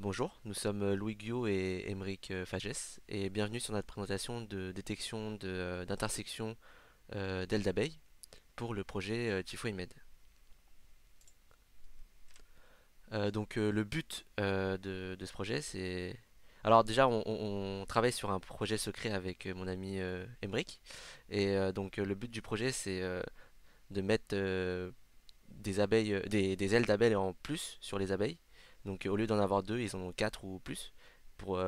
Bonjour, nous sommes Louis Guillot et Émeric Fagès et bienvenue sur notre présentation de détection d'intersection d'ailes d'abeilles pour le projet Tifoimed. Le but de ce projet c'est... Alors déjà on travaille sur un projet secret avec mon ami Émeric le but du projet c'est de mettre des ailes d'abeilles en plus sur les abeilles. Donc au lieu d'en avoir deux, ils en ont quatre ou plus pour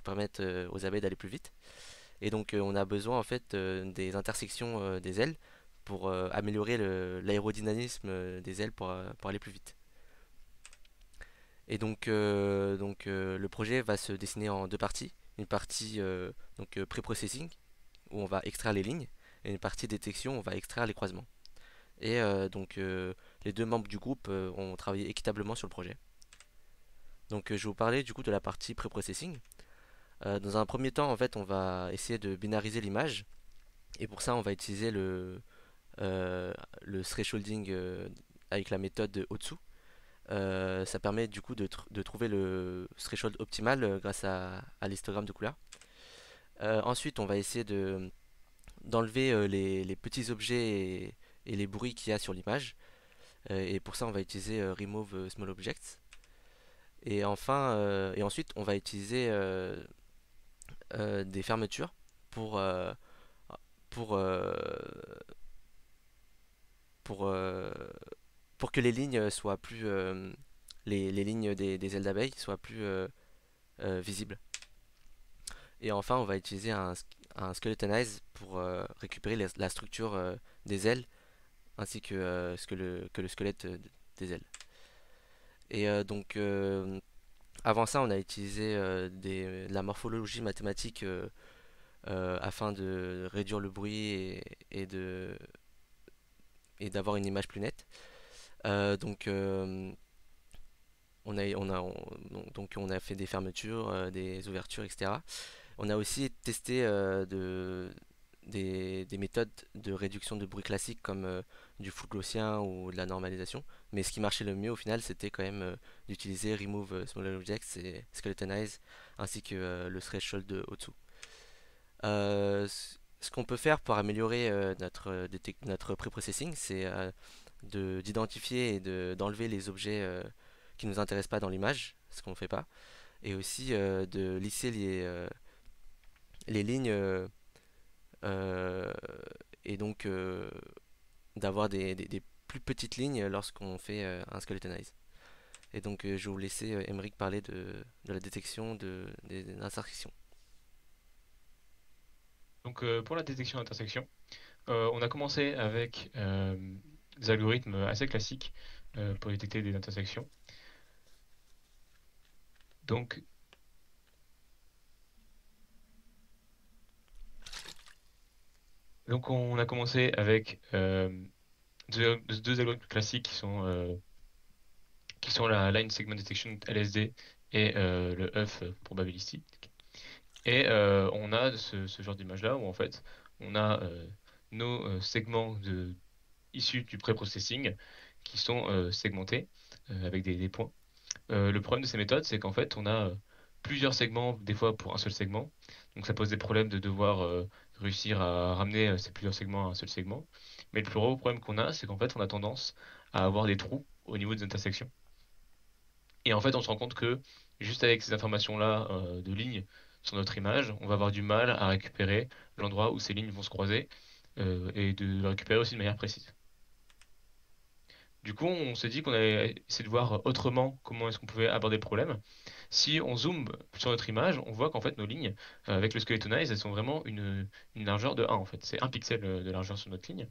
permettre aux abeilles d'aller plus vite. On a besoin en fait des intersections des ailes pour améliorer l'aérodynamisme des ailes pour aller plus vite. Le projet va se dessiner en deux parties. Une partie pré-processing où on va extraire les lignes et une partie détection où on va extraire les croisements. Et les deux membres du groupe ont travaillé équitablement sur le projet. Je vais vous parler du coup de la partie pré-processing. Dans un premier temps, en fait, on va essayer de binariser l'image. Et pour ça, on va utiliser le thresholding avec la méthode Otsu. Ça permet du coup de trouver le threshold optimal grâce à l'histogramme de couleur. Ensuite, on va essayer d'enlever les petits objets et les bruits qu'il y a sur l'image. Et pour ça, on va utiliser Remove Small Objects. Et ensuite, on va utiliser des fermetures pour, euh, pour, euh, pour, euh, pour que les lignes soient plus, les lignes des ailes d'abeille soient plus visibles. Et enfin, on va utiliser un skeletonize pour récupérer la structure des ailes ainsi que le squelette des ailes. Avant ça, on a utilisé de la morphologie mathématique afin de réduire le bruit et de, et d'avoir une image plus nette. Euh, donc, euh, on a fait des fermetures, des ouvertures, etc. On a aussi testé des méthodes de réduction de bruit classique comme du flou gaussien ou de la normalisation. Mais ce qui marchait le mieux au final, c'était quand même d'utiliser Remove Small Objects et Skeletonize ainsi que le threshold de Otsu. Ce qu'on peut faire pour améliorer notre preprocessing, c'est d'identifier et d'enlever les objets qui ne nous intéressent pas dans l'image, ce qu'on ne fait pas, et aussi de lisser les lignes euh, et donc d'avoir des plus petites lignes lorsqu'on fait un skeletonize. Je vais vous laisser Emeric parler de la détection des intersections. Donc pour la détection d'intersection, on a commencé avec des algorithmes assez classiques pour détecter des intersections. Donc, donc on a commencé avec deux algorithmes classiques qui sont la Line Segment Detection LSD et le Huff probabilistique. Et on a ce genre d'image-là où en fait on a nos segments issus du pré-processing qui sont segmentés avec des points. Le problème de ces méthodes, c'est qu'en fait, on a plusieurs segments, des fois pour un seul segment. Donc ça pose des problèmes de devoir réussir à ramener ces plusieurs segments à un seul segment. Mais le plus gros problème qu'on a, c'est qu'en fait, on a tendance à avoir des trous au niveau des intersections. Et en fait, on se rend compte que juste avec ces informations-là de lignes sur notre image, on va avoir du mal à récupérer l'endroit où ces lignes vont se croiser et de le récupérer aussi de manière précise. Du coup, on s'est dit qu'on allait essayer de voir autrement comment est-ce qu'on pouvait aborder le problème. Si on zoome sur notre image, on voit qu'en fait nos lignes avec le Skeletonize, elles sont vraiment une largeur de 1 en fait. C'est un pixel de largeur sur notre ligne.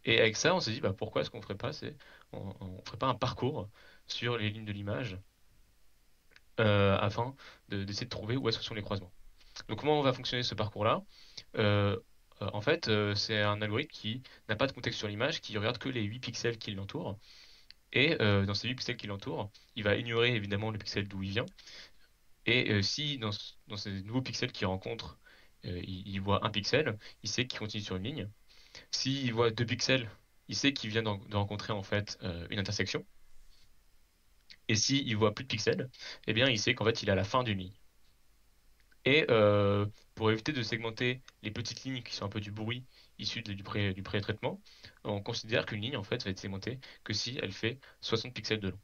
Et avec ça, on s'est dit bah, pourquoi est-ce qu'on ferait pas, on ferait pas un parcours sur les lignes de l'image afin d'essayer de trouver où est-ce que sont les croisements. Donc comment va fonctionner ce parcours-là? Euh, c'est un algorithme qui n'a pas de contexte sur l'image, qui regarde que les 8 pixels qui l'entourent. Et dans ces 8 pixels qui l'entourent, il va ignorer évidemment le pixel d'où il vient. Et si dans ces nouveaux pixels qu'il rencontre, il voit un pixel, il sait qu'il continue sur une ligne. S'il voit 2 pixels, il sait qu'il vient de rencontrer en fait une intersection. Et s'il voit plus de pixels, eh bien il sait qu'en fait il est à la fin d'une ligne. Et pour éviter de segmenter les petites lignes qui sont un peu du bruit issu du pré-traitement, on considère qu'une ligne en fait va être segmentée que si elle fait 60 pixels de long.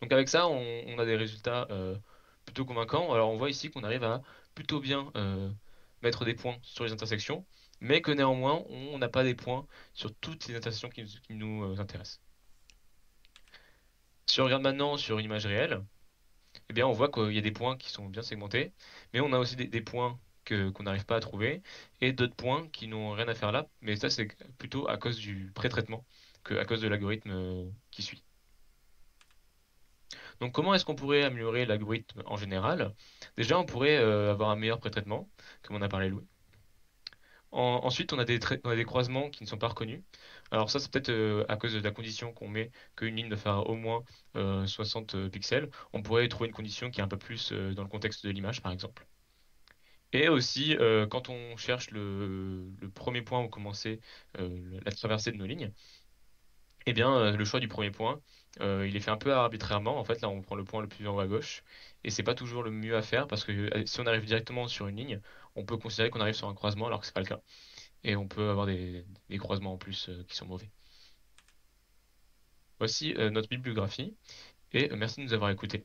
Donc avec ça, on a des résultats plutôt convaincants. Alors on voit ici qu'on arrive à plutôt bien mettre des points sur les intersections, mais que néanmoins on n'a pas des points sur toutes les intersections qui nous intéressent. Si on regarde maintenant sur une image réelle, eh bien, on voit qu'il y a des points qui sont bien segmentés, mais on a aussi des points qu'on n'arrive pas à trouver et d'autres points qui n'ont rien à faire là. Mais ça, c'est plutôt à cause du pré-traitement que à cause de l'algorithme qui suit. Donc, comment est-ce qu'on pourrait améliorer l'algorithme en général? Déjà, on pourrait avoir un meilleur pré-traitement, comme on a parlé, Louis. Ensuite, on a des croisements qui ne sont pas reconnus. Alors ça, c'est peut-être à cause de la condition qu'on met qu'une ligne doit faire au moins 60 pixels. On pourrait trouver une condition qui est un peu plus dans le contexte de l'image, par exemple. Et aussi, quand on cherche le premier point où commencer la traversée de nos lignes, eh bien, le choix du premier point, il est fait un peu arbitrairement. En fait, là, on prend le point le plus en haut à gauche, et c'est pas toujours le mieux à faire parce que si on arrive directement sur une ligne, on peut considérer qu'on arrive sur un croisement alors que c'est pas le cas. Et on peut avoir des croisements en plus qui sont mauvais. Voici notre bibliographie, et merci de nous avoir écoutés.